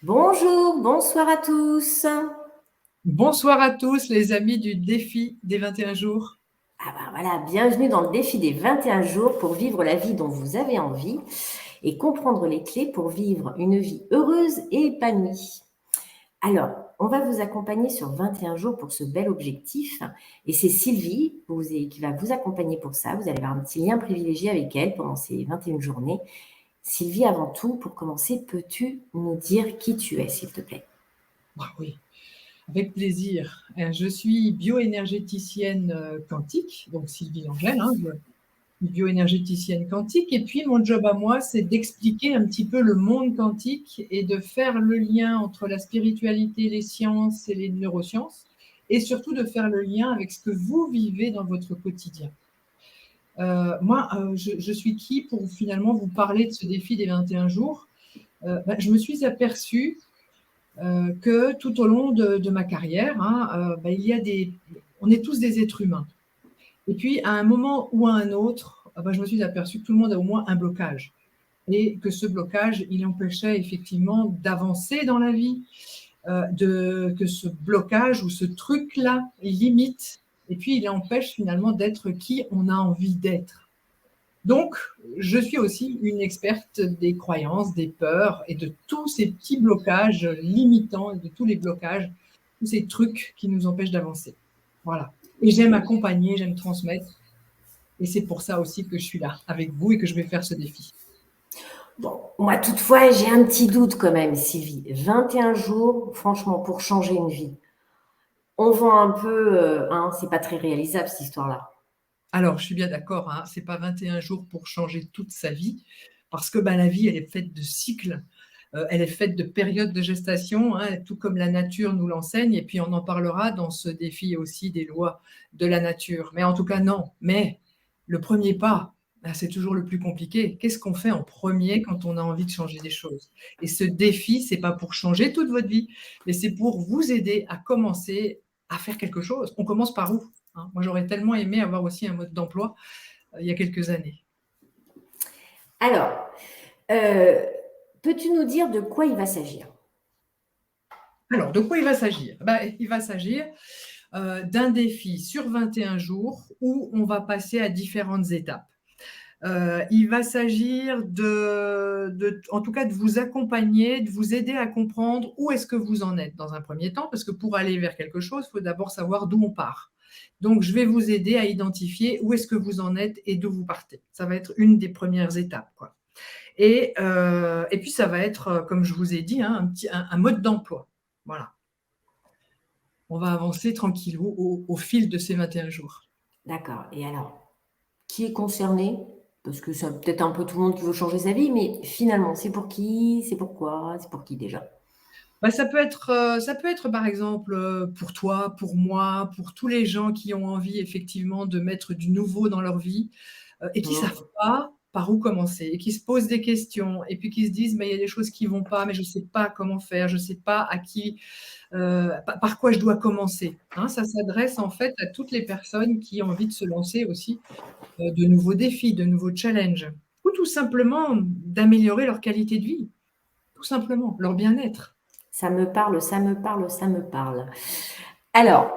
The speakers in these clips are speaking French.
Bonjour, bonsoir à tous. Bonsoir à tous les amis du défi des 21 jours. Voilà, bienvenue dans le défi des 21 jours pour vivre la vie dont vous avez envie et comprendre les clés pour vivre une vie heureuse et épanouie. Alors, on va vous accompagner sur 21 jours pour ce bel objectif et c'est Sylvie qui va vous accompagner pour ça. Vous allez avoir un petit lien privilégié avec elle pendant ces 21 journées. Sylvie, avant tout, pour commencer, peux-tu nous dire qui tu es, s'il te plaît? Oui, avec plaisir. Je suis bioénergéticienne quantique, donc Sylvie Langel, je suis bioénergéticienne quantique. Et puis, mon job à moi, c'est d'expliquer un petit peu le monde quantique et de faire le lien entre la spiritualité, les sciences et les neurosciences, et surtout de faire le lien avec ce que vous vivez dans votre quotidien. Je suis qui pour finalement vous parler de ce défi des 21 jours? Je me suis aperçue que tout au long de ma carrière, on est tous des êtres humains. Et puis, à un moment ou à un autre, je me suis aperçue que tout le monde a au moins un blocage. Et que ce blocage, il empêchait effectivement d'avancer dans la vie, que ce blocage ou ce truc-là limite, et puis il empêche finalement d'être qui on a envie d'être. Donc, je suis aussi une experte des croyances, des peurs et de tous ces petits blocages limitants, de tous les blocages, tous ces trucs qui nous empêchent d'avancer. Voilà. Et j'aime accompagner, j'aime transmettre. Et c'est pour ça aussi que je suis là avec vous et que je vais faire ce défi. Bon, moi, toutefois, j'ai un petit doute quand même, Sylvie. 21 jours, franchement, pour changer une vie. On vend un peu, c'est pas très réalisable cette histoire-là. Alors, je suis bien d'accord, c'est pas 21 jours pour changer toute sa vie, parce que la vie, elle est faite de cycles, elle est faite de périodes de gestation, tout comme la nature nous l'enseigne, et puis on en parlera dans ce défi aussi des lois de la nature. Mais en tout cas, non. Mais le premier pas, c'est toujours le plus compliqué. Qu'est-ce qu'on fait en premier quand on a envie de changer des choses? Et ce défi, c'est pas pour changer toute votre vie, mais c'est pour vous aider à commencer à faire quelque chose. On commence par où? Moi, j'aurais tellement aimé avoir aussi un mode d'emploi il y a quelques années. Alors, euh, peux-tu nous dire de quoi il va s'agir? Alors, de quoi il va s'agir? Il va s'agir d'un défi sur 21 jours où on va passer à différentes étapes. Il va s'agir en tout cas, de vous accompagner, de vous aider à comprendre où est-ce que vous en êtes dans un premier temps, parce que pour aller vers quelque chose, il faut d'abord savoir d'où on part. Donc, je vais vous aider à identifier où est-ce que vous en êtes et d'où vous partez. Ça va être une des premières étapes, quoi. Et puis, ça va être, comme je vous ai dit, un mode d'emploi. Voilà. On va avancer tranquillou au fil de ces 21 jours. D'accord. Et alors, qui est concerné? Parce que c'est peut-être un peu tout le monde qui veut changer sa vie, mais finalement, c'est pour qui? C'est pourquoi? C'est pour qui déjà? Ça peut être par exemple pour toi, pour moi, pour tous les gens qui ont envie effectivement de mettre du nouveau dans leur vie et qui ne savent pas par où commencer, et qui se posent des questions, et puis qui se disent, mais il y a des choses qui ne vont pas, mais je ne sais pas comment faire, je ne sais pas à qui, par quoi je dois commencer. Ça s'adresse en fait à toutes les personnes qui ont envie de se lancer aussi de nouveaux défis, de nouveaux challenges, ou tout simplement d'améliorer leur qualité de vie, tout simplement, leur bien-être. Ça me parle, ça me parle, ça me parle. Alors,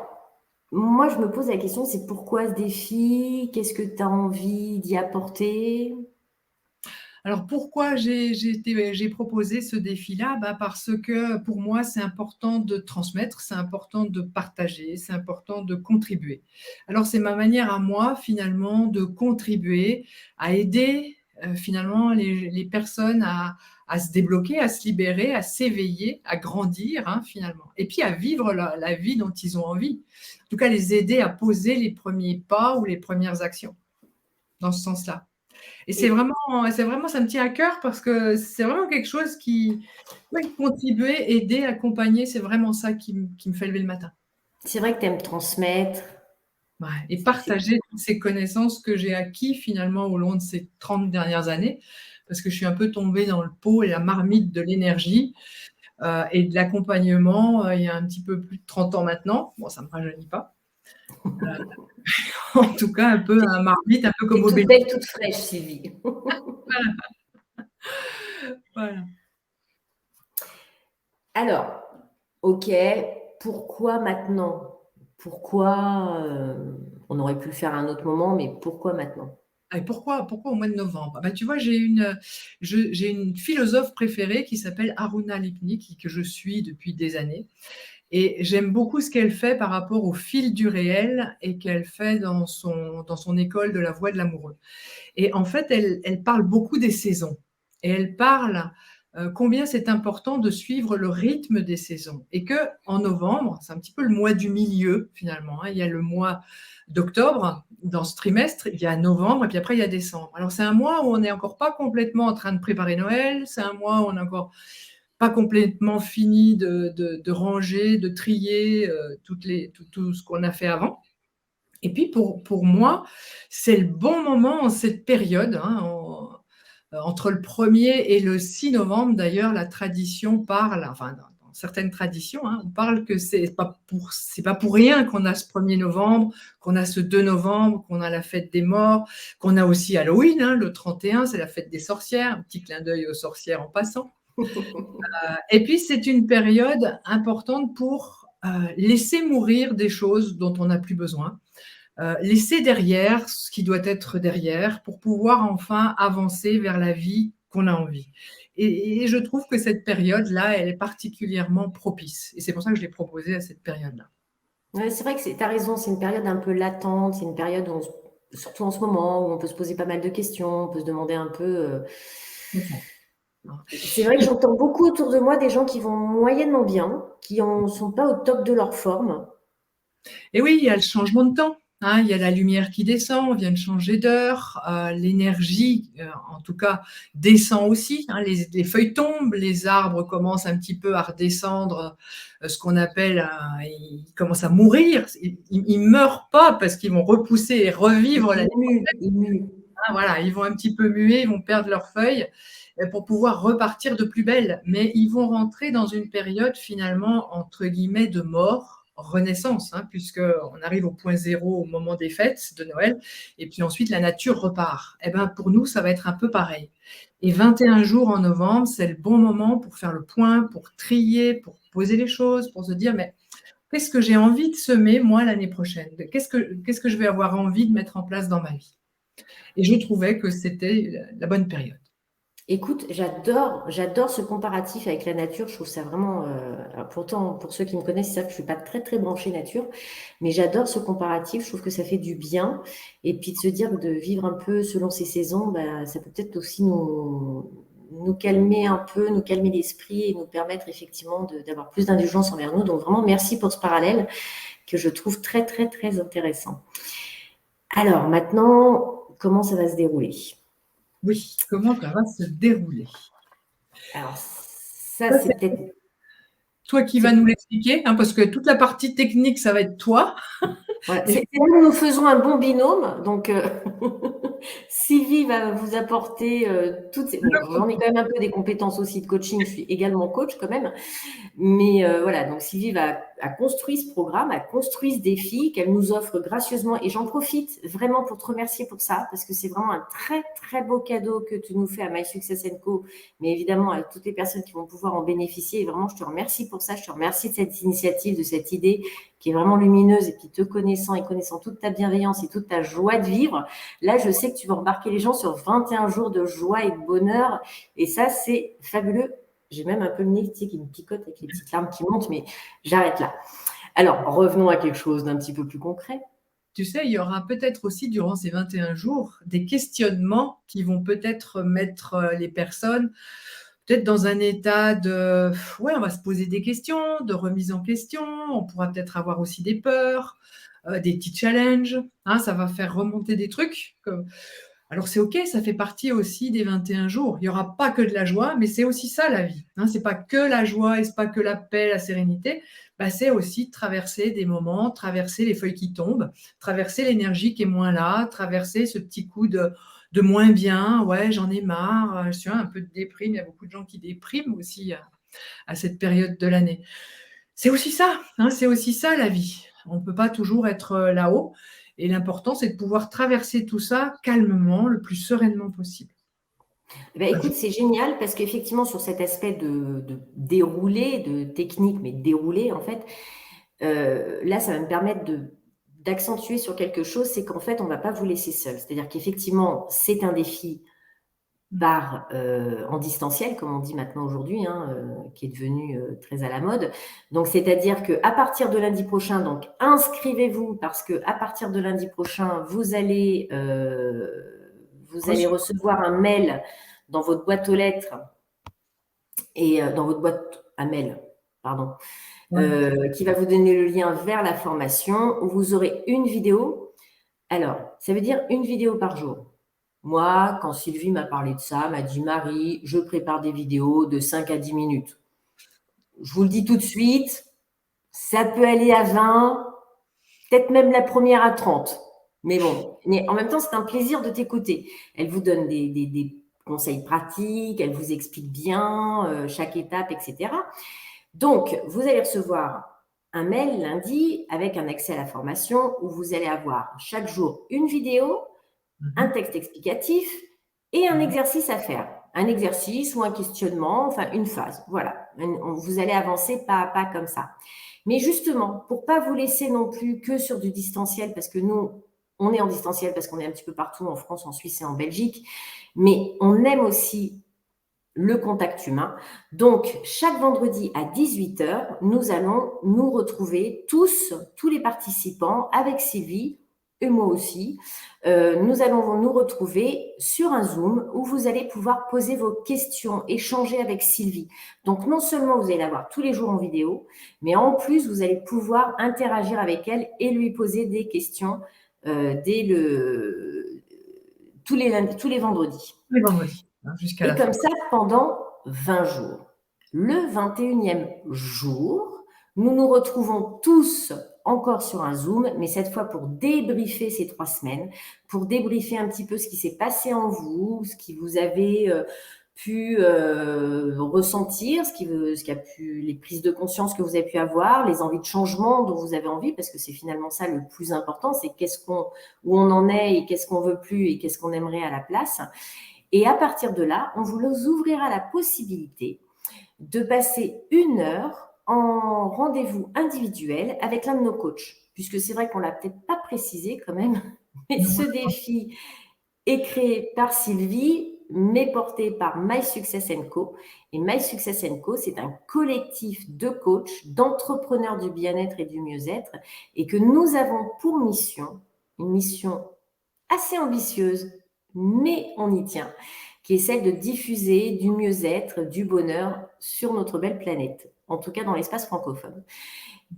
moi, je me pose la question, c'est pourquoi ce défi? Qu'est-ce que tu as envie d'y apporter? Alors pourquoi j'ai proposé ce défi-là? Parce que pour moi, c'est important de transmettre, c'est important de partager, c'est important de contribuer. Alors c'est ma manière à moi, finalement, de contribuer, à aider finalement les personnes à se débloquer, à se libérer, à s'éveiller, à grandir finalement, et puis à vivre la vie dont ils ont envie. En tout cas, les aider à poser les premiers pas ou les premières actions dans ce sens-là. Et Et ça me tient à cœur parce que c'est vraiment quelque chose contribuer, aider, accompagner, c'est vraiment ça qui me fait lever le matin. c'est vrai que tu aimes transmettre. Ouais, et partager toutes ces connaissances que j'ai acquis finalement au long de ces 30 dernières années, parce que je suis un peu tombée dans le pot et la marmite de l'énergie et de l'accompagnement il y a un petit peu plus de 30 ans maintenant. Bon, ça ne me rajeunit pas. En tout cas, un peu un marmite, un peu Tu comme toute Obélix. belle, toute fraîche, Sylvie. Voilà. Alors, ok, pourquoi maintenant? Pourquoi on aurait pu le faire à un autre moment, mais pourquoi maintenant? Et pourquoi au mois de novembre? Tu vois, j'ai une philosophe préférée qui s'appelle Aruna Lipnik, que je suis depuis des années. Et j'aime beaucoup ce qu'elle fait par rapport au fil du réel et qu'elle fait dans son école de la voie de l'amoureux. Et en fait, elle parle beaucoup des saisons. Et elle parle combien c'est important de suivre le rythme des saisons. Et que en novembre, c'est un petit peu le mois du milieu finalement, hein. Il y a le mois d'octobre dans ce trimestre, il y a novembre et puis après il y a décembre. Alors c'est un mois où on n'est encore pas complètement en train de préparer Noël, c'est un mois où on n'est encore pas complètement fini de ranger, de trier tout ce qu'on a fait avant. Et puis pour moi, c'est le bon moment en cette période, hein, entre le 1er et le 6 novembre. D'ailleurs, la tradition parle, enfin dans certaines traditions, hein, on parle que c'est pas pour rien qu'on a ce 1er novembre, qu'on a ce 2 novembre, qu'on a la fête des morts, qu'on a aussi Halloween, hein, le 31, c'est la fête des sorcières, un petit clin d'œil aux sorcières en passant. Et puis, c'est une période importante pour laisser mourir des choses dont on n'a plus besoin, laisser derrière ce qui doit être derrière pour pouvoir enfin avancer vers la vie qu'on a envie. Et je trouve que cette période-là, elle est particulièrement propice. Et c'est pour ça que je l'ai proposée à cette période-là. Ouais, c'est vrai que tu as raison, c'est une période un peu latente, c'est une période où surtout en ce moment, où on peut se poser pas mal de questions, on peut se demander un peu. C'est vrai que j'entends beaucoup autour de moi des gens qui vont moyennement bien, qui ne sont pas au top de leur forme. Et oui, il y a le changement de temps, hein, il y a la lumière qui descend, on vient de changer d'heure, l'énergie, en tout cas, descend aussi, hein, les feuilles tombent, les arbres commencent un petit peu à redescendre, ce qu'on appelle, ils commencent à mourir. Ils meurent pas parce qu'ils vont repousser et revivre l'année Ils muent. prochaine. Voilà, ils vont un petit peu muer, ils vont perdre leurs feuilles pour pouvoir repartir de plus belle. Mais ils vont rentrer dans une période finalement, entre guillemets, de mort, renaissance, hein, puisqu'on arrive au point zéro au moment des fêtes de Noël, et puis ensuite la nature repart. Et ben, pour nous, ça va être un peu pareil. Et 21 jours en novembre, c'est le bon moment pour faire le point, pour trier, pour poser les choses, pour se dire, mais qu'est-ce que j'ai envie de semer, moi, l'année prochaine? Qu'est-ce que je vais avoir envie de mettre en place dans ma vie? Et je trouvais que c'était la bonne période. Écoute, j'adore ce comparatif avec la nature. Je trouve ça vraiment. Alors pourtant, pour ceux qui me connaissent, ils savent que je suis pas très très branchée nature, mais j'adore ce comparatif. Je trouve que ça fait du bien. Et puis de se dire que de vivre un peu selon ces saisons, bah, ça peut peut-être aussi nous calmer un peu, nous calmer l'esprit et nous permettre effectivement d'avoir plus d'indulgence envers nous. Donc vraiment, merci pour ce parallèle que je trouve très très très intéressant. Alors maintenant, comment ça va se dérouler? Oui, comment ça va se dérouler? Alors ça, c'est peut-être. Toi qui vas nous l'expliquer, hein, parce que toute la partie technique, ça va être toi. Voilà, c'est là où nous faisons un bon binôme. Donc, Sylvie va vous apporter toutes ces. Bon, j'en ai quand même un peu des compétences aussi de coaching. Je suis également coach quand même. Mais voilà, donc Sylvie a construit ce programme, a construit ce défi qu'elle nous offre gracieusement. Et j'en profite vraiment pour te remercier pour ça, parce que c'est vraiment un très, très beau cadeau que tu nous fais à My Success Co. Mais évidemment, à toutes les personnes qui vont pouvoir en bénéficier. Et vraiment, je te remercie pour ça. Je te remercie de cette initiative, de cette idée qui est vraiment lumineuse. Et puis, te connaissant et connaissant toute ta bienveillance et toute ta joie de vivre, là, je sais que tu vas embarquer les gens sur 21 jours de joie et de bonheur. Et ça, c'est fabuleux. J'ai même un peu le nez qui me picote avec les petites larmes qui montent, mais j'arrête là. Alors, revenons à quelque chose d'un petit peu plus concret. Tu sais, il y aura peut-être aussi durant ces 21 jours des questionnements qui vont peut-être mettre les personnes peut-être dans un état de, ouais, on va se poser des questions, de remise en question, on pourra peut-être avoir aussi des peurs, des petits challenges, hein, ça va faire remonter des trucs. Alors c'est OK, ça fait partie aussi des 21 jours. Il n'y aura pas que de la joie, mais c'est aussi ça la vie, hein. C'est pas que la joie et c'est pas que la paix, la sérénité. Bah, c'est aussi traverser des moments, traverser les feuilles qui tombent, traverser l'énergie qui est moins là, traverser ce petit coup de moins bien. Ouais, j'en ai marre, je suis un peu de déprime. Il y a beaucoup de gens qui dépriment aussi à cette période de l'année. C'est aussi ça, hein, c'est aussi ça la vie. On ne peut pas toujours être là-haut. Et l'important, c'est de pouvoir traverser tout ça calmement, le plus sereinement possible. Ben, écoute, c'est génial parce qu'effectivement, sur cet aspect de dérouler, de technique, mais dérouler, en fait, là, ça va me permettre d'accentuer sur quelque chose, c'est qu'en fait, on ne va pas vous laisser seul. C'est-à-dire qu'effectivement, c'est un défi en distanciel, comme on dit maintenant aujourd'hui, hein, qui est devenu très à la mode. Donc, c'est-à-dire qu'à partir de lundi prochain, donc inscrivez-vous parce qu'à partir de lundi prochain, vous allez recevoir un mail dans votre boîte aux lettres et dans votre boîte à mail, pardon, qui va vous donner le lien vers la formation où vous aurez une vidéo. Alors, ça veut dire une vidéo par jour. Moi, quand Sylvie m'a parlé de ça, m'a dit Marie, je prépare des vidéos de 5 à 10 minutes. Je vous le dis tout de suite, ça peut aller à 20, peut-être même la première à 30. Mais bon, mais en même temps, c'est un plaisir de t'écouter. Elle vous donne des conseils pratiques, elle vous explique bien chaque étape, etc. Donc, vous allez recevoir un mail lundi avec un accès à la formation où vous allez avoir chaque jour une vidéo, un texte explicatif et un exercice à faire. Un exercice ou un questionnement, enfin une phase. Voilà, vous allez avancer pas à pas comme ça. Mais justement, pour pas vous laisser non plus que sur du distanciel, parce que nous, on est en distanciel parce qu'on est un petit peu partout en France, en Suisse et en Belgique, mais on aime aussi le contact humain. Donc, chaque vendredi à 18h, nous allons nous retrouver tous les participants avec Sylvie et moi aussi. Nous allons nous retrouver sur un Zoom où vous allez pouvoir poser vos questions, échanger avec Sylvie. Donc, non seulement vous allez la voir tous les jours en vidéo, mais en plus, vous allez pouvoir interagir avec elle et lui poser des questions tous les vendredis. Les vendredis, jusqu'à Et la fin. comme ça, pendant 20 jours. Le 21e jour, nous nous retrouvons tous encore sur un Zoom, mais cette fois pour débriefer ces 3 semaines, pour débriefer un petit peu ce qui s'est passé en vous, ce qui vous avez pu ressentir, les prises de conscience que vous avez pu avoir, les envies de changement dont vous avez envie, parce que c'est finalement ça le plus important, c'est où on en est et qu'est-ce qu'on veut plus et qu'est-ce qu'on aimerait à la place. Et à partir de là, on vous ouvrira la possibilité de passer 1 heure en rendez-vous individuel avec l'un de nos coachs. Puisque c'est vrai qu'on ne l'a peut-être pas précisé quand même, mais ce défi est créé par Sylvie, mais porté par My Success & Co. Et My Success & Co, c'est un collectif de coachs, d'entrepreneurs du bien-être et du mieux-être, et que nous avons pour mission, une mission assez ambitieuse, mais on y tient, qui est celle de diffuser du mieux-être, du bonheur sur notre belle planète, en tout cas dans l'espace francophone.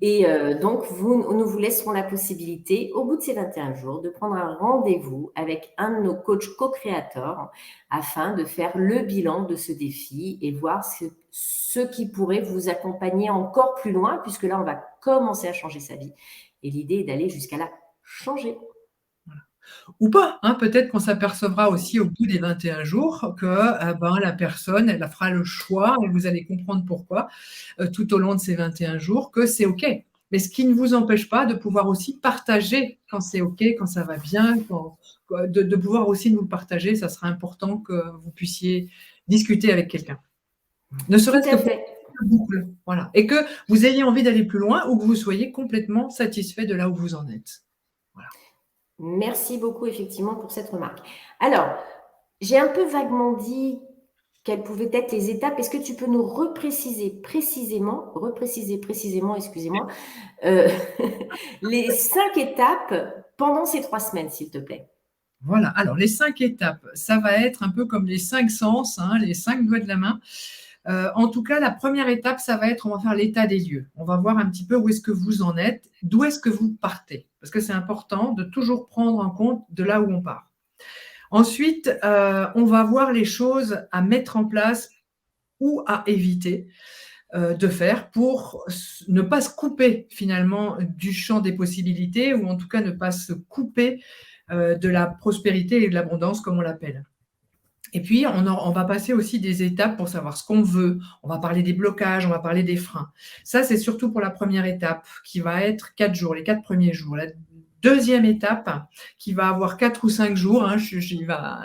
Et donc, nous vous laisserons la possibilité, au bout de ces 21 jours, de prendre un rendez-vous avec un de nos coachs co-créateurs afin de faire le bilan de ce défi et voir ce qui pourrait vous accompagner encore plus loin, puisque là, on va commencer à changer sa vie. Et l'idée est d'aller jusqu'à la changer. Ou pas, hein, peut-être qu'on s'apercevra aussi au bout des 21 jours que la personne, elle fera le choix, et vous allez comprendre pourquoi, tout au long de ces 21 jours, que c'est OK. Mais ce qui ne vous empêche pas de pouvoir aussi partager quand c'est OK, quand ça va bien, de pouvoir aussi nous le partager. Ça sera important que vous puissiez discuter avec quelqu'un. Ne serait-ce que pour la boucle, voilà. Et que vous ayez envie d'aller plus loin ou que vous soyez complètement satisfait de là où vous en êtes. Voilà. Merci beaucoup, effectivement, pour cette remarque. Alors, j'ai un peu vaguement dit quelles pouvaient être les étapes. Est-ce que tu peux nous repréciser précisément, excusez-moi, les 5 étapes pendant ces 3 semaines, s'il te plaît? Voilà. Alors, les 5 étapes, ça va être un peu comme les 5 sens, hein, les 5 doigts de la main. En tout cas, la première étape, ça va être, on va faire l'état des lieux. On va voir un petit peu où est-ce que vous en êtes, d'où est-ce que vous partez. Parce que c'est important de toujours prendre en compte de là où on part. Ensuite, on va voir les choses à mettre en place ou à éviter de faire pour ne pas se couper finalement du champ des possibilités ou en tout cas ne pas se couper de la prospérité et de l'abondance comme on l'appelle. Et puis, on va passer aussi des étapes pour savoir ce qu'on veut. On va parler des blocages, on va parler des freins. Ça, c'est surtout pour la première étape qui va être 4 jours, les 4 premiers jours. La deuxième étape qui va avoir 4 ou 5 jours. Hein,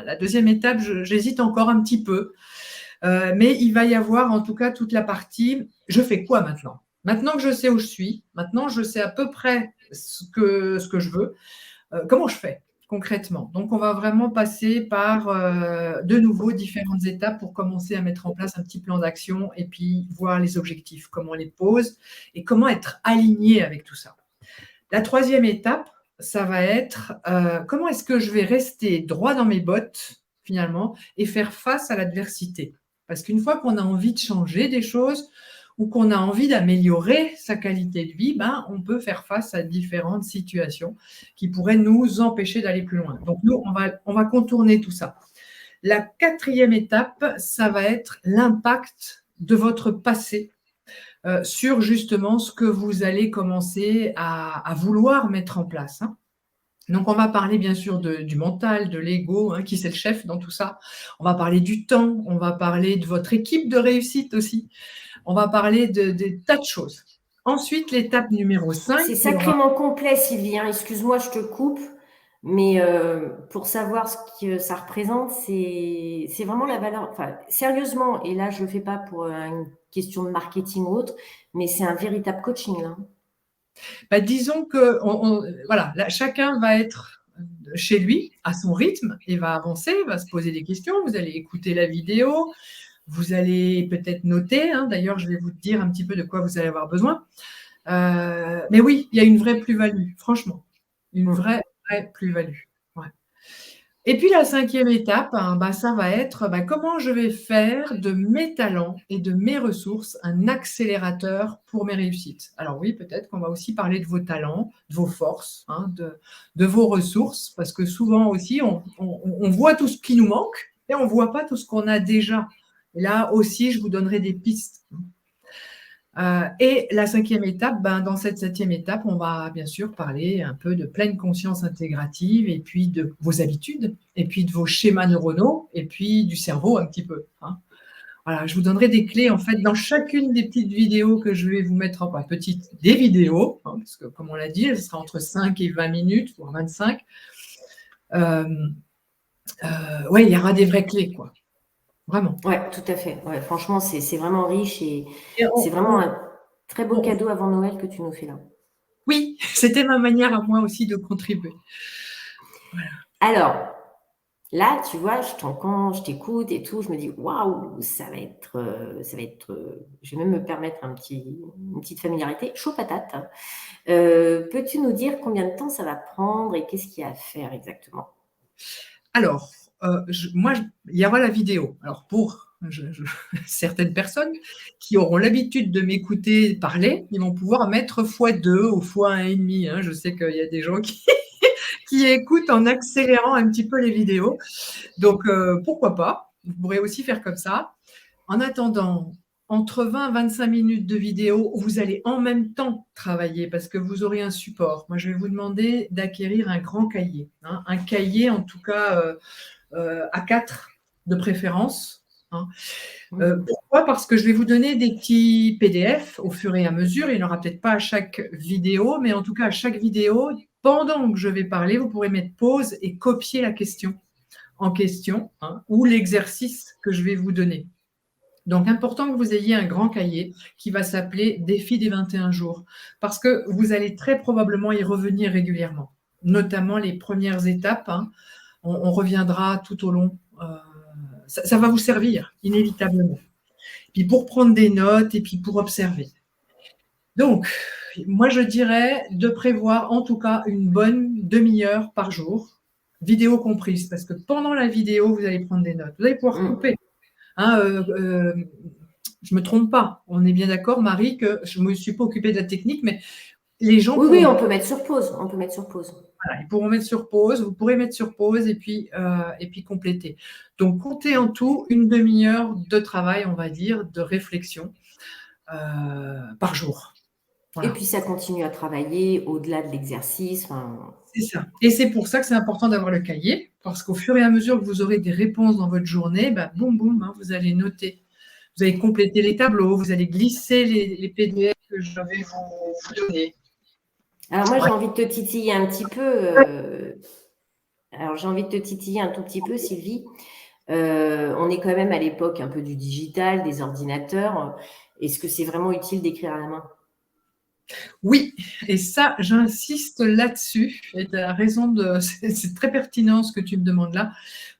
la deuxième étape, j'hésite encore un petit peu. Mais il va y avoir en tout cas toute la partie « je fais quoi maintenant ?» Maintenant que je sais où je suis, maintenant je sais à peu près ce que je veux, comment je fais concrètement? Donc, on va vraiment passer par, de nouveau, différentes étapes pour commencer à mettre en place un petit plan d'action et puis voir les objectifs, comment on les pose et comment être aligné avec tout ça. La troisième étape, ça va être, comment est-ce que je vais rester droit dans mes bottes, finalement, et faire face à l'adversité? Parce qu'une fois qu'on a envie de changer des choses ou qu'on a envie d'améliorer sa qualité de vie, ben, on peut faire face à différentes situations qui pourraient nous empêcher d'aller plus loin. Donc, nous, on va contourner tout ça. La quatrième étape, ça va être l'impact de votre passé sur justement ce que vous allez commencer à vouloir mettre en place. Hein. Donc, on va parler bien sûr du mental, de l'ego, hein, qui c'est le chef dans tout ça. On va parler du temps, on va parler de votre équipe de réussite aussi. On va parler de tas de choses. Ensuite, l'étape numéro 5. C'est sacrément complet, Sylvie. Hein. Excuse-moi, je te coupe. Mais pour savoir ce que ça représente, c'est vraiment la valeur. Enfin, sérieusement, et là, je ne le fais pas pour une question de marketing ou autre, mais c'est un véritable coaching. Là. Bah, disons que voilà, là, chacun va être chez lui, à son rythme, et va avancer, va se poser des questions. Vous allez écouter la vidéo, vous allez peut-être noter. Hein, d'ailleurs, je vais vous dire un petit peu de quoi vous allez avoir besoin. Mais oui, il y a une vraie plus-value, franchement. Une vraie plus-value. Ouais. Et puis, la cinquième étape, hein, bah, ça va être comment je vais faire de mes talents et de mes ressources un accélérateur pour mes réussites. Alors oui, peut-être qu'on va aussi parler de vos talents, de vos forces, hein, de vos ressources, parce que souvent aussi, on voit tout ce qui nous manque et on ne voit pas tout ce qu'on a déjà. Et là aussi, je vous donnerai des pistes. Et la cinquième étape, dans cette septième étape, on va bien sûr parler un peu de pleine conscience intégrative et puis de vos habitudes, et puis de vos schémas neuronaux, et puis du cerveau un petit peu. Hein. Voilà, je vous donnerai des clés en fait dans chacune des petites vidéos que je vais vous mettre en des vidéos, hein, parce que comme on l'a dit, ce sera entre 5 et 20 minutes, voire 25. Ouais, il y aura des vraies clés, quoi. Vraiment. Oui, tout à fait. Ouais, franchement, c'est vraiment riche et c'est vraiment un très beau cadeau avant Noël que tu nous fais là. Oui, c'était ma manière à moi aussi de contribuer. Voilà. Alors, là, tu vois, quand je t'écoute et tout, je me dis waouh, ça va être, je vais même me permettre une petite familiarité, chaud patate. Hein. Peux-tu nous dire combien de temps ça va prendre et qu'est-ce qu'il y a à faire exactement? Alors, il y aura la vidéo. Alors, pour certaines personnes qui auront l'habitude de m'écouter parler, ils vont pouvoir mettre x2 ou x1,5. Hein. Je sais qu'il y a des gens qui écoutent en accélérant un petit peu les vidéos. Donc, pourquoi pas? Vous pourrez aussi faire comme ça. En attendant, entre 20 et 25 minutes de vidéo, vous allez en même temps travailler parce que vous aurez un support. Moi, je vais vous demander d'acquérir un grand cahier. Hein, un cahier, en tout cas, A4 de préférence. Hein. Pourquoi? Parce que je vais vous donner des petits PDF au fur et à mesure. Il n'y en aura peut-être pas à chaque vidéo, mais en tout cas, à chaque vidéo, pendant que je vais parler, vous pourrez mettre pause et copier la question en question, hein, ou l'exercice que je vais vous donner. Donc, important que vous ayez un grand cahier qui va s'appeler « Défi des 21 jours » parce que vous allez très probablement y revenir régulièrement, notamment les premières étapes. Hein, on reviendra tout au long. Ça va vous servir, inévitablement. Puis pour prendre des notes et puis pour observer. Donc, moi, je dirais de prévoir en tout cas une bonne demi-heure par jour, vidéo comprise, parce que pendant la vidéo, vous allez prendre des notes. Vous allez pouvoir couper. Hein, je ne me trompe pas. On est bien d'accord, Marie, que je ne me suis pas occupée de la technique, mais les gens... Oui, on peut mettre sur pause. On peut mettre sur pause. Voilà, ils pourront mettre sur pause, vous pourrez mettre sur pause et puis compléter. Donc, comptez en tout une demi-heure de travail, on va dire, de réflexion par jour. Voilà. Et puis, ça continue à travailler au-delà de l'exercice. C'est ça. Et c'est pour ça que c'est important d'avoir le cahier, parce qu'au fur et à mesure que vous aurez des réponses dans votre journée, boum, boum, hein, vous allez noter. Vous allez compléter les tableaux, vous allez glisser les PDF que je vais vous donner. Alors moi, Ouais. j'ai envie de te titiller un petit peu. Alors j'ai envie de te titiller un tout petit peu, Sylvie. On est quand même à l'époque un peu du digital, des ordinateurs. Est-ce que c'est vraiment utile d'écrire à la main? Oui, et ça, j'insiste là-dessus. Et tu as raison, c'est très pertinent ce que tu me demandes là.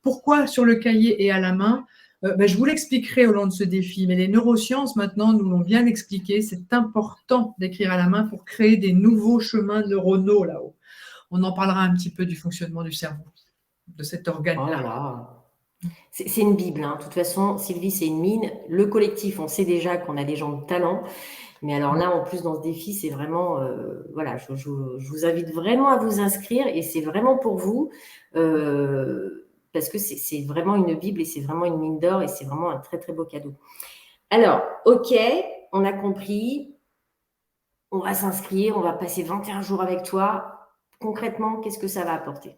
Pourquoi sur le cahier et à la main? Je vous l'expliquerai au long de ce défi, mais les neurosciences maintenant nous l'ont bien expliqué. C'est important d'écrire à la main pour créer des nouveaux chemins neuronaux là-haut. On en parlera un petit peu du fonctionnement du cerveau, de cet Oh là organe-là. là. C'est une bible, hein. De toute façon, Sylvie, c'est une mine. Le collectif, on sait déjà qu'on a des gens de talent. Mais alors là, en plus, dans ce défi, c'est vraiment, voilà, je vous invite vraiment à vous inscrire et c'est vraiment pour vous, parce que c'est vraiment une Bible et c'est vraiment une mine d'or et c'est vraiment un très, très beau cadeau. Alors, OK, on a compris, on va s'inscrire, on va passer 21 jours avec toi. Concrètement, qu'est-ce que ça va apporter?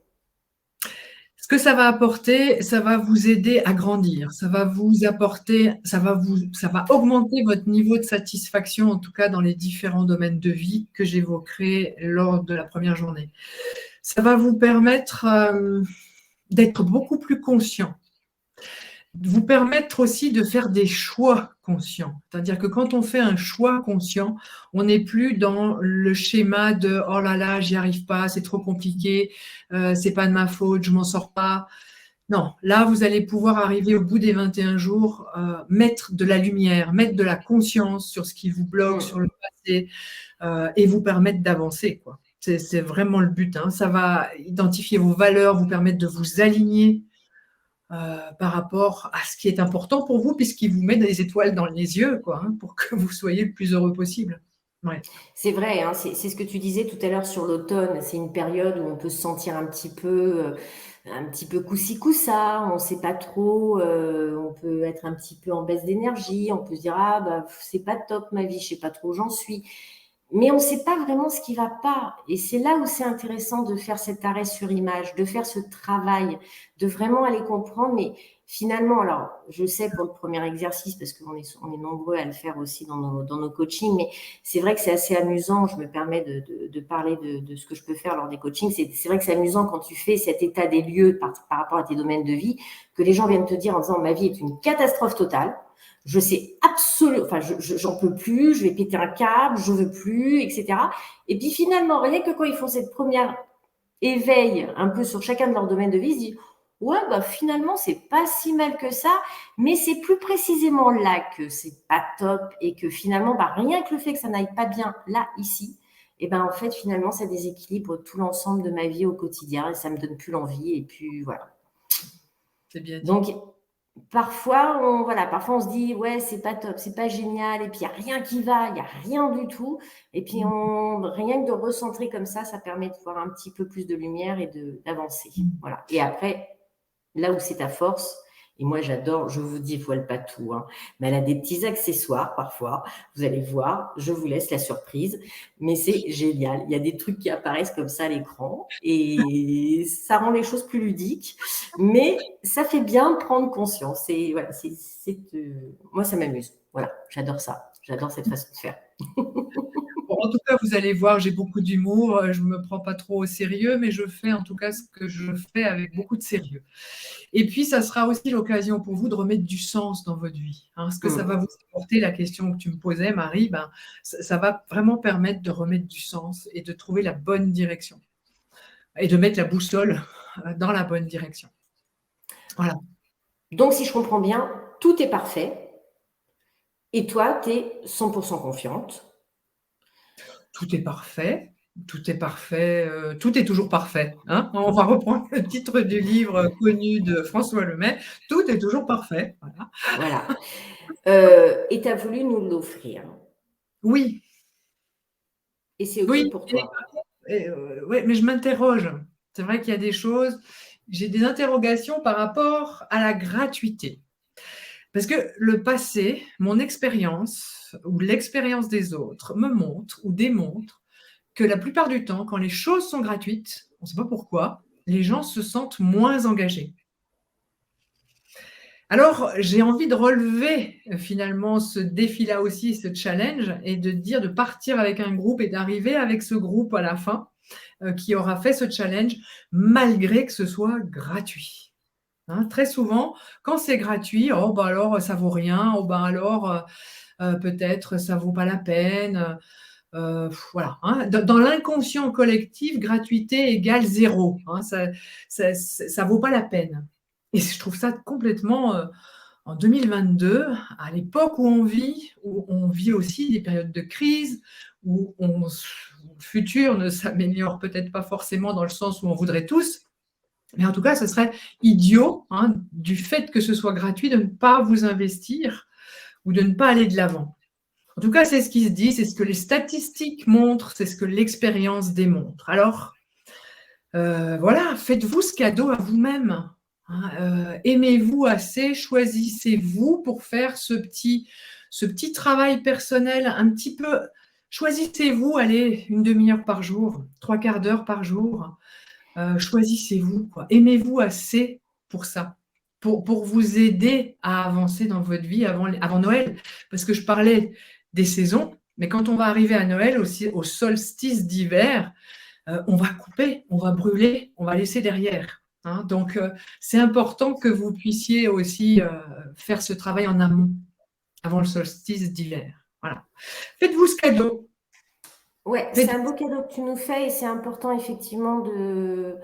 Ce que ça va apporter, ça va vous aider à grandir. Ça va vous apporter, ça va augmenter votre niveau de satisfaction, en tout cas dans les différents domaines de vie que j'évoquerai lors de la première journée. Ça va vous permettre d'être beaucoup plus conscient, vous permettre aussi de faire des choix conscients. C'est-à-dire que quand on fait un choix conscient, on n'est plus dans le schéma de « oh là là, j'y arrive pas, c'est trop compliqué, c'est pas de ma faute, je m'en sors pas ». Non, là, vous allez pouvoir arriver au bout des 21 jours, mettre de la lumière, mettre de la conscience sur ce qui vous bloque, sur le passé, et vous permettre d'avancer, quoi. C'est vraiment le but, hein. Ça va identifier vos valeurs, vous permettre de vous aligner par rapport à ce qui est important pour vous, puisqu'il vous met des étoiles dans les yeux, quoi, hein, pour que vous soyez le plus heureux possible. Ouais. C'est vrai, hein, c'est ce que tu disais tout à l'heure sur l'automne. C'est une période où on peut se sentir un petit peu coup-ci coup-ça. On ne sait pas trop. On peut être un petit peu en baisse d'énergie. On peut se dire ah bah c'est pas top ma vie. Je sais pas trop où j'en suis. Mais on ne sait pas vraiment ce qui va pas. Et c'est là où c'est intéressant de faire cet arrêt sur image, de faire ce travail, de vraiment aller comprendre. Mais finalement, alors, je sais pour le premier exercice, parce on est nombreux à le faire aussi dans nos coachings, mais c'est vrai que c'est assez amusant. Je me permets de parler de ce que je peux faire lors des coachings. C'est vrai que c'est amusant quand tu fais cet état des lieux par rapport à tes domaines de vie, que les gens viennent te dire en disant ma vie est une catastrophe totale. Je sais absolument, enfin, j'en peux plus, je vais péter un câble, je veux plus, etc. Et puis finalement, rien que quand ils font cette première éveil un peu sur chacun de leurs domaines de vie, ils se disent ouais, bah finalement, c'est pas si mal que ça, mais c'est plus précisément là que c'est pas top et que finalement, bah, rien que le fait que ça n'aille pas bien là, ici, et ben en fait, finalement, ça déséquilibre tout l'ensemble de ma vie au quotidien et ça me donne plus l'envie. Et puis voilà. C'est bien dit. Donc, parfois on se dit ouais c'est pas top, c'est pas génial, et puis il n'y a rien qui va, il n'y a rien du tout, et puis rien que de recentrer comme ça permet de voir un petit peu plus de lumière et d'avancer. Voilà. Et après, là où c'est ta force, et moi j'adore, je vous dévoile pas tout, hein, mais elle a des petits accessoires parfois, vous allez voir, je vous laisse la surprise, mais c'est génial, il y a des trucs qui apparaissent comme ça à l'écran, et ça rend les choses plus ludiques, mais ça fait bien prendre conscience, et voilà, moi ça m'amuse, voilà, j'adore ça, j'adore cette façon de faire. Bon, en tout cas, vous allez voir, j'ai beaucoup d'humour, je ne me prends pas trop au sérieux, mais je fais en tout cas ce que je fais avec beaucoup de sérieux. Et puis, ça sera aussi l'occasion pour vous de remettre du sens dans votre vie, hein. Ce que ça va vous apporter, la question que tu me posais, Marie, ça va vraiment permettre de remettre du sens et de trouver la bonne direction et de mettre la boussole dans la bonne direction. Voilà. Donc si je comprends bien, tout est parfait, et toi, tu es 100% confiante. Tout est parfait. Tout est parfait, tout est toujours parfait, hein. On va reprendre le titre du livre connu de François Lemay, tout est toujours parfait, voilà. Voilà. Et tu as voulu nous l'offrir. Oui, Et c'est OK oui, pour toi. ouais, mais je m'interroge. C'est vrai qu'il y a des choses, j'ai des interrogations par rapport à la gratuité. Parce que le passé, mon expérience ou l'expérience des autres me montre ou démontre que la plupart du temps, quand les choses sont gratuites, on ne sait pas pourquoi, les gens se sentent moins engagés. Alors, j'ai envie de relever finalement ce défi-là aussi, ce challenge, et de dire de partir avec un groupe et d'arriver avec ce groupe à la fin qui aura fait ce challenge, malgré que ce soit gratuit. Hein, très souvent, quand c'est gratuit, oh bah alors ça vaut rien, oh bah alors peut-être ça vaut pas la peine. Voilà, hein. Dans l'inconscient collectif, gratuité égale zéro. Hein, ça vaut pas la peine. Et je trouve ça complètement en 2022, à l'époque où on vit aussi des périodes de crise, le futur ne s'améliore peut-être pas forcément dans le sens où on voudrait tous, mais en tout cas, ce serait idiot, hein, du fait que ce soit gratuit, de ne pas vous investir ou de ne pas aller de l'avant. En tout cas, c'est ce qui se dit, c'est ce que les statistiques montrent, c'est ce que l'expérience démontre. Alors, voilà, faites-vous ce cadeau à vous-même. Hein, aimez-vous assez, choisissez-vous pour faire ce petit travail personnel un petit peu. Choisissez-vous, allez, une demi-heure par jour, trois quarts d'heure par jour. Choisissez-vous, quoi. Aimez-vous assez pour ça, pour vous aider à avancer dans votre vie avant Noël. Parce que je parlais des saisons, mais quand on va arriver à Noël, aussi, au solstice d'hiver, on va couper, on va brûler, on va laisser derrière. Hein. Donc, c'est important que vous puissiez aussi faire ce travail en amont, avant le solstice d'hiver. Voilà. Faites-vous ce cadeau. Ouais, c'est un beau cadeau que tu nous fais et c'est important effectivement de.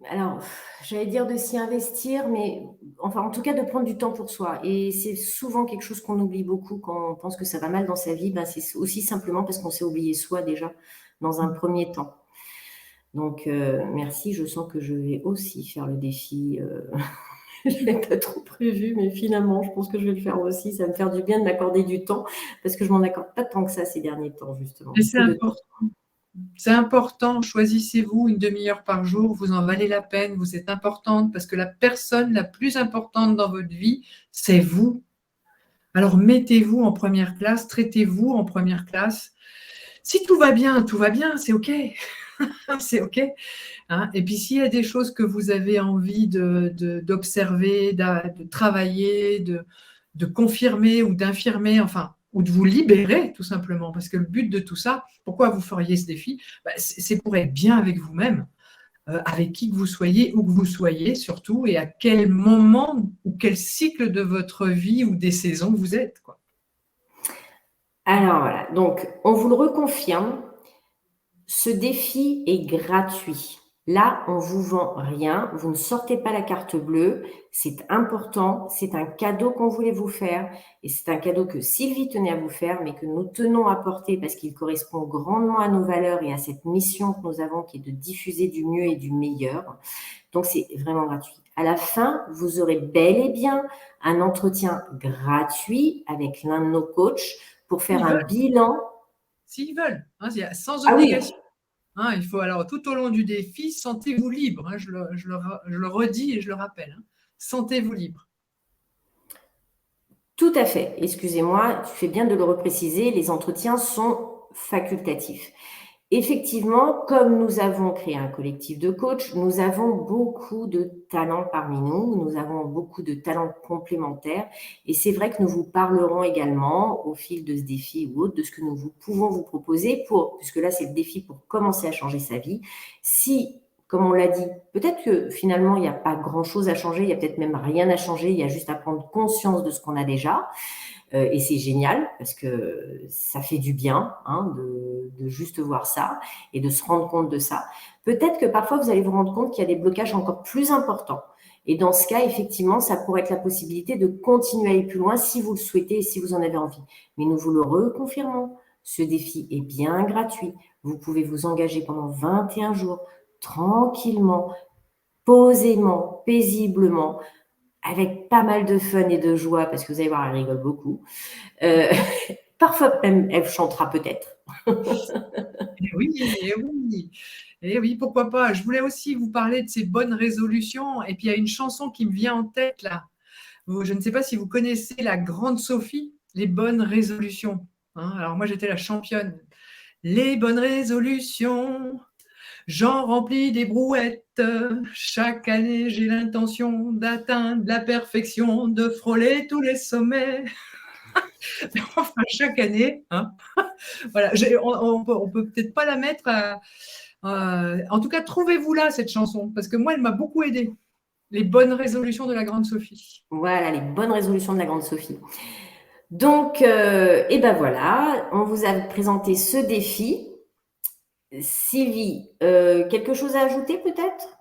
Alors, j'allais dire de s'y investir, mais enfin, en tout cas, de prendre du temps pour soi. Et c'est souvent quelque chose qu'on oublie beaucoup quand on pense que ça va mal dans sa vie. Ben, c'est aussi simplement parce qu'on s'est oublié soi déjà dans un premier temps. Donc, merci. Je sens que je vais aussi faire le défi. Je ne l'ai pas trop prévu, mais finalement, je pense que je vais le faire aussi. Ça va me faire du bien de m'accorder du temps parce que je m'en accorde pas tant que ça ces derniers temps, justement. Et c'est important. C'est important, choisissez-vous une demi-heure par jour, vous en valez la peine, vous êtes importante parce que la personne la plus importante dans votre vie, c'est vous. Alors mettez-vous en première classe, traitez-vous en première classe. Si tout va bien, c'est OK. C'est OK. Hein. Et puis s'il y a des choses que vous avez envie d'observer, de travailler, de confirmer ou d'infirmer, enfin, ou de vous libérer tout simplement, parce que le but de tout ça, pourquoi vous feriez ce défi? C'est pour être bien avec vous-même, avec qui que vous soyez, où que vous soyez surtout, et à quel moment ou quel cycle de votre vie ou des saisons vous êtes, quoi. Alors voilà, donc on vous le reconfirme, ce défi est gratuit. Là, on ne vous vend rien, vous ne sortez pas la carte bleue, c'est important, c'est un cadeau qu'on voulait vous faire et c'est un cadeau que Sylvie tenait à vous faire, mais que nous tenons à porter parce qu'il correspond grandement à nos valeurs et à cette mission que nous avons qui est de diffuser du mieux et du meilleur. Donc, c'est vraiment gratuit. À la fin, vous aurez bel et bien un entretien gratuit avec l'un de nos coachs pour faire un bilan. S'ils veulent, hein, sans Ah oui, obligation. Hein, il faut alors tout au long du défi, sentez-vous libre. Hein, je le redis et je le rappelle. Hein, sentez-vous libre. tout à fait. Excusez-moi, tu fais bien de le repréciser. Les entretiens sont facultatifs. Effectivement, comme nous avons créé un collectif de coachs, nous avons beaucoup de talents parmi nous, nous avons beaucoup de talents complémentaires et c'est vrai que nous vous parlerons également au fil de ce défi ou autre de ce que nous pouvons vous proposer puisque là c'est le défi pour commencer à changer sa vie. Si, comme on l'a dit, peut-être que finalement il n'y a pas grand-chose à changer, il n'y a peut-être même rien à changer, il y a juste à prendre conscience de ce qu'on a déjà. Et c'est génial parce que ça fait du bien hein, de juste voir ça et de se rendre compte de ça. Peut-être que parfois, vous allez vous rendre compte qu'il y a des blocages encore plus importants. Et dans ce cas, effectivement, ça pourrait être la possibilité de continuer à aller plus loin si vous le souhaitez et si vous en avez envie. Mais nous vous le reconfirmons, ce défi est bien gratuit. Vous pouvez vous engager pendant 21 jours, tranquillement, posément, paisiblement, avec pas mal de fun et de joie, parce que vous allez voir, elle rigole beaucoup. Parfois même, elle chantera peut-être. Et oui, et oui, et oui, pourquoi pas. Je voulais aussi vous parler de ces bonnes résolutions. Et puis, il y a une chanson qui me vient en tête là. Je ne sais pas si vous connaissez la Grande Sophie, les bonnes résolutions. Hein, alors moi, j'étais la championne. Les bonnes résolutions J'en remplis des brouettes. Chaque année, j'ai l'intention d'atteindre la perfection, de frôler tous les sommets. Enfin, chaque année, hein. Voilà, on peut peut-être pas la mettre en tout cas, trouvez-vous-la, cette chanson, parce que moi, elle m'a beaucoup aidée. Les bonnes résolutions de la grande Sophie. Voilà, les bonnes résolutions de la grande Sophie. Donc, et ben voilà, on vous a présenté ce défi. Sylvie, quelque chose à ajouter peut-être?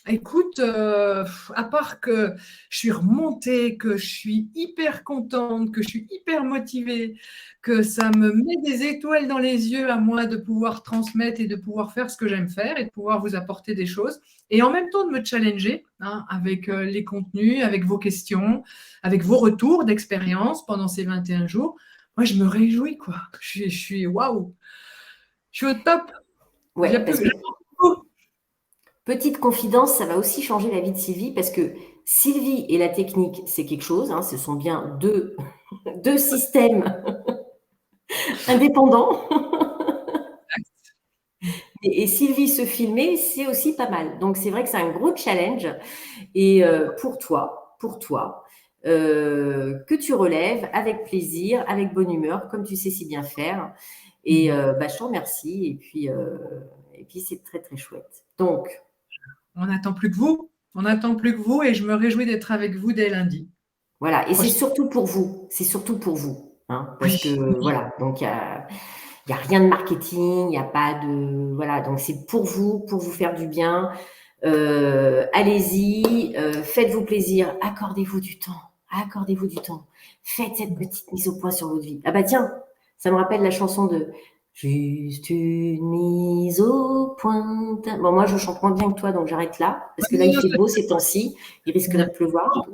Écoute, à part que je suis remontée, que je suis hyper contente, que je suis hyper motivée, que ça me met des étoiles dans les yeux à moi de pouvoir transmettre et de pouvoir faire ce que j'aime faire et de pouvoir vous apporter des choses et en même temps de me challenger, hein, avec les contenus, avec vos questions, avec vos retours d'expérience pendant ces 21 jours. Moi, je me réjouis, quoi. Je suis waouh, je suis au top. Ouais, parce que petite confidence, ça va aussi changer la vie de Sylvie parce que Sylvie et la technique, c'est quelque chose, hein, ce sont bien deux systèmes indépendants. Et Sylvie se filmer, c'est aussi pas mal. Donc c'est vrai que c'est un gros challenge. Et pour toi, que tu relèves avec plaisir, avec bonne humeur, comme tu sais si bien faire. Et bah, je te remercie. Et puis c'est très très chouette. Donc On n'attend plus que vous. On n'attend plus que vous et je me réjouis d'être avec vous dès lundi. voilà. Et c'est Prochain. surtout pour vous. C'est surtout pour vous. Hein, parce Oui, que oui. voilà. Donc y a rien de marketing, il n'y a pas de. Voilà. Donc c'est pour vous faire du bien. Allez-y, faites-vous plaisir, accordez-vous du temps, faites cette petite mise au point sur votre vie. Ah bah tiens, ça me rappelle la chanson de Juste une mise au point. Bon, moi je chante moins bien que toi, donc j'arrête là, parce que là il fait beau ces temps-ci, il risque de pleuvoir.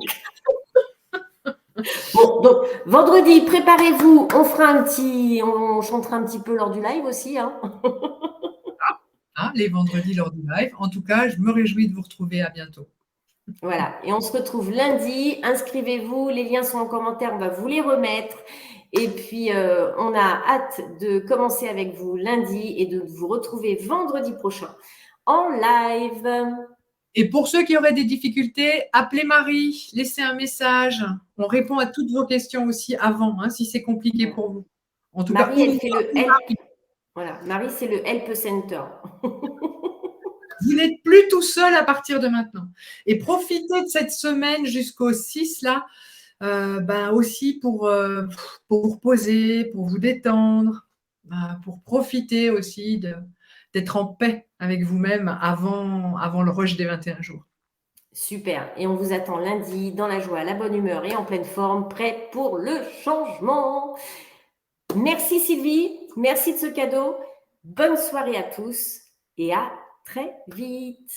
Bon, donc vendredi, préparez-vous, on chantera un petit peu lors du live aussi, hein. Hein, les vendredis lors du live. En tout cas, je me réjouis de vous retrouver. À bientôt. Voilà, et on se retrouve lundi. Inscrivez-vous, les liens sont en commentaire, on va vous les remettre. Et puis, on a hâte de commencer avec vous lundi et de vous retrouver vendredi prochain en live. Et pour ceux qui auraient des difficultés, appelez Marie, laissez un message. On répond à toutes vos questions aussi avant, hein, si c'est compliqué pour vous. En tout cas, Marie, ou elle moi, fait le ou help. Marie. Voilà, Marie, c'est le Help Center. Vous n'êtes plus tout seul à partir de maintenant. Et profitez de cette semaine jusqu'au 6 là, ben aussi pour vous reposer, pour vous détendre, pour profiter aussi d'être en paix avec vous-même avant le rush des 21 jours. Super. Et on vous attend lundi dans la joie, la bonne humeur et en pleine forme, prête pour le changement. Merci Sylvie, merci de ce cadeau. Bonne soirée à tous et à très vite.